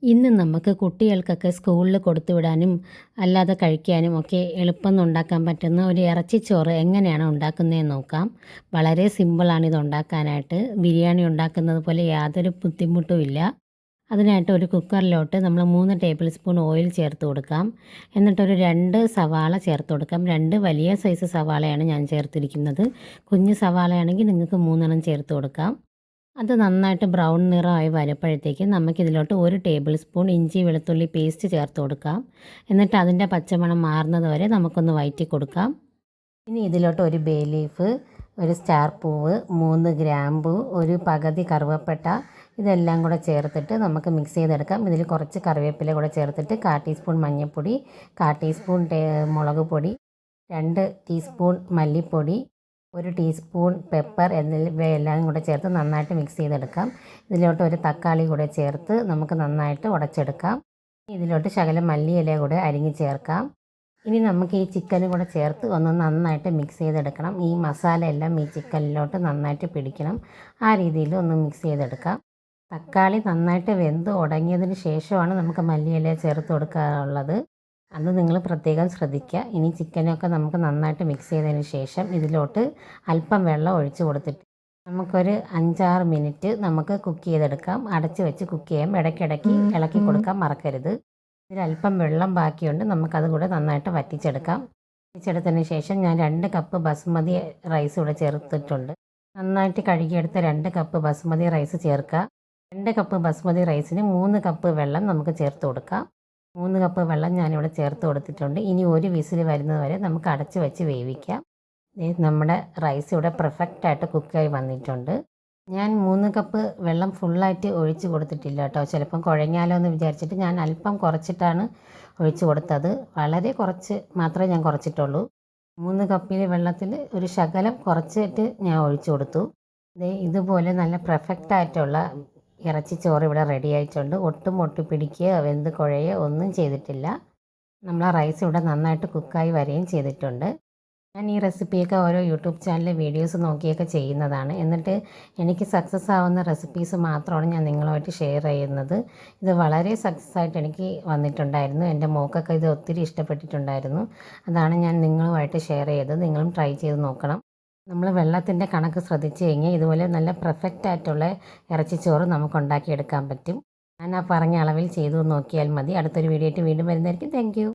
ഇന്ന് നമുക്ക് കുട്ടികൾക്കൊക്കെ സ്കൂളിൽ കൊടുത്തുവിടാനും അല്ലാതെ കഴിക്കാനും ഒക്കെ എളുപ്പം ഉണ്ടാക്കാൻ പറ്റുന്ന ഒരു ഇറച്ചിച്ചോറ് എങ്ങനെയാണ് ഉണ്ടാക്കുന്നതെന്ന് നോക്കാം. വളരെ സിമ്പിളാണ് ഇത് ഉണ്ടാക്കാനായിട്ട്. ബിരിയാണി ഉണ്ടാക്കുന്നത് പോലെ യാതൊരു ബുദ്ധിമുട്ടുമില്ല. അതിനായിട്ട് ഒരു കുക്കറിലോട്ട് നമ്മൾ 3 ടേബിൾ സ്പൂൺ ഓയിൽ ചേർത്ത് കൊടുക്കാം. എന്നിട്ടൊരു 2 സവാള ചേർത്ത് കൊടുക്കാം. 2 വലിയ സൈസ് സവാളയാണ് ഞാൻ ചേർത്തിരിക്കുന്നത്. കുഞ്ഞു സവാളയാണെങ്കിൽ നിങ്ങൾക്ക് 3 ചേർത്ത് കൊടുക്കാം. അത് നന്നായിട്ട് ബ്രൗൺ നിറമായി വരുമ്പോഴത്തേക്ക് നമുക്കിതിലോട്ട് 1 ടേബിൾ സ്പൂൺ ഇഞ്ചി വെളുത്തുള്ളി പേസ്റ്റ് ചേർത്ത് കൊടുക്കാം. എന്നിട്ട് അതിൻ്റെ പച്ചമണം മാറുന്നത് വരെ നമുക്കൊന്ന് വഴറ്റി കൊടുക്കാം. ഇനി ഇതിലോട്ട് ഒരു ബേ ലീഫ്, ഒരു സ്റ്റാർ പൂവ്, 3 ഗ്രാമ്പു, ഒരു പകുതി കറുവപ്പട്ട ഇതെല്ലാം കൂടെ ചേർത്തിട്ട് നമുക്ക് മിക്സ് ചെയ്തെടുക്കാം. ഇതിൽ കുറച്ച് കറിവേപ്പില കൂടെ ചേർത്തിട്ട് 1/4 ടീസ്പൂൺ മഞ്ഞൾപ്പൊടി, 1/4 ടീസ്പൂൺ മുളക് പൊടി, 2 ടീസ്പൂൺ മല്ലിപ്പൊടി, 1 ടീസ്പൂൺ പെപ്പർ എന്നിവയെല്ലാം കൂടെ ചേർത്ത് നന്നായിട്ട് മിക്സ് ചെയ്തെടുക്കാം. ഇതിലോട്ട് ഒരു തക്കാളി കൂടെ ചേർത്ത് നമുക്ക് നന്നായിട്ട് ഉടച്ചെടുക്കാം. ഇതിലോട്ട് ശകലം മല്ലിയില കൂടെ അരിഞ്ഞ് ചേർക്കാം. ഇനി നമുക്ക് ഈ ചിക്കനും കൂടെ ചേർത്ത് ഒന്ന് നന്നായിട്ട് മിക്സ് ചെയ്തെടുക്കണം. ഈ മസാല എല്ലാം ഈ ചിക്കനിലോട്ട് നന്നായിട്ട് പിടിക്കണം. ആ രീതിയിൽ ഒന്ന് മിക്സ് ചെയ്തെടുക്കാം. തക്കാളി നന്നായിട്ട് വെന്ത് ഉടങ്ങിയതിന് ശേഷമാണ് നമുക്ക് മല്ലിയില ചേർത്ത് കൊടുക്കാനുള്ളത്. അത് നിങ്ങൾ പ്രത്യേകം ശ്രദ്ധിക്കുക. ഇനി ചിക്കനൊക്കെ നമുക്ക് നന്നായിട്ട് മിക്സ് ചെയ്തതിന് ശേഷം ഇതിലോട്ട് അല്പം വെള്ളം ഒഴിച്ച് കൊടുത്തിട്ട് നമുക്കൊരു 5-6 മിനിറ്റ് നമുക്ക് കുക്ക് ചെയ്തെടുക്കാം. അടച്ച് വെച്ച് കുക്ക് ചെയ്യാം. ഇടയ്ക്കിടയ്ക്ക് ഇളക്കി കൊടുക്കാൻ മറക്കരുത്. ഇതിലല്പം വെള്ളം ബാക്കിയുണ്ട്. നമുക്കത് കൂടെ നന്നായിട്ട് വറ്റിച്ചെടുക്കാം. വറ്റിച്ചെടുത്തതിന് ശേഷം ഞാൻ 2 കപ്പ് ബസുമതി റൈസ് ഇവിടെ ചേർത്തിട്ടുണ്ട്. നന്നായിട്ട് കഴുകിയെടുത്ത 2 കപ്പ് ബസുമതി റൈസ് ചേർക്കുക. 2 കപ്പ് ബസുമതി റൈസിന് 3 കപ്പ് വെള്ളം നമുക്ക് ചേർത്ത് കൊടുക്കാം. 3 കപ്പ് വെള്ളം ഞാനിവിടെ ചേർത്ത് കൊടുത്തിട്ടുണ്ട്. ഇനി ഒരു വിസിൽ വരുന്നത് വരെ നമുക്ക് അടച്ച് വെച്ച് വേവിക്കാം. നമ്മുടെ റൈസ് ഇവിടെ പെർഫെക്റ്റായിട്ട് കുക്കായി വന്നിട്ടുണ്ട്. ഞാൻ 3 കപ്പ് വെള്ളം ഫുള്ളായിട്ട് ഒഴിച്ച് കൊടുത്തിട്ടില്ല കേട്ടോ. ചിലപ്പം കുഴഞ്ഞാലോ എന്ന് വിചാരിച്ചിട്ട് ഞാൻ അല്പം കുറച്ചിട്ടാണ് ഒഴിച്ച് കൊടുത്തത്. വളരെ കുറച്ച് മാത്രമേ ഞാൻ കുറച്ചിട്ടുള്ളൂ. 3 കപ്പിലെ വെള്ളത്തിൽ ഒരു ശകലം കുറച്ചിട്ട് ഞാൻ ഒഴിച്ച് കൊടുത്തു. ഇതുപോലെ നല്ല പെർഫെക്റ്റായിട്ടുള്ള ഇറച്ചിച്ചോറ് ഇവിടെ റെഡി ആയിട്ടുണ്ട്. ഒട്ടും ഒട്ടിപ്പിടിക്കുകയോ വെന്ത് കുഴയോ ഒന്നും ചെയ്തിട്ടില്ല. നമ്മളെ റൈസ് ഇവിടെ നന്നായിട്ട് കുക്കായി വരികയും ചെയ്തിട്ടുണ്ട്. ഞാൻ ഈ റെസിപ്പിയൊക്കെ ഓരോ യൂട്യൂബ് ചാനലിലെ വീഡിയോസ് നോക്കിയൊക്കെ ചെയ്യുന്നതാണ്. എന്നിട്ട് എനിക്ക് സക്സസ് ആവുന്ന റെസിപ്പീസ് മാത്രമാണ് ഞാൻ നിങ്ങളുമായിട്ട് ഷെയർ ചെയ്യുന്നത്. ഇത് വളരെ സക്സസ് ആയിട്ട് എനിക്ക് വന്നിട്ടുണ്ടായിരുന്നു. എൻ്റെ മോക്കൊക്കെ ഇത് ഒത്തിരി ഇഷ്ടപ്പെട്ടിട്ടുണ്ടായിരുന്നു. അതാണ് ഞാൻ നിങ്ങളുമായിട്ട് ഷെയർ ചെയ്തത്. നിങ്ങളും ട്രൈ ചെയ്ത് നോക്കണം. നമ്മൾ വെള്ളത്തിൻ്റെ കണക്ക് ശ്രദ്ധിച്ച് കഴിഞ്ഞാൽ ഇതുപോലെ നല്ല പെർഫെക്റ്റ് ആയിട്ടുള്ള ഇറച്ചിച്ചോറ് നമുക്ക് ഉണ്ടാക്കിയെടുക്കാൻ പറ്റും. ഞാൻ ആ പറഞ്ഞ അളവിൽ ചെയ്തു നോക്കിയാൽ മതി. അടുത്തൊരു വീഡിയോ ആയിട്ട് വീണ്ടും വരുന്നതായിരിക്കും. Thank you.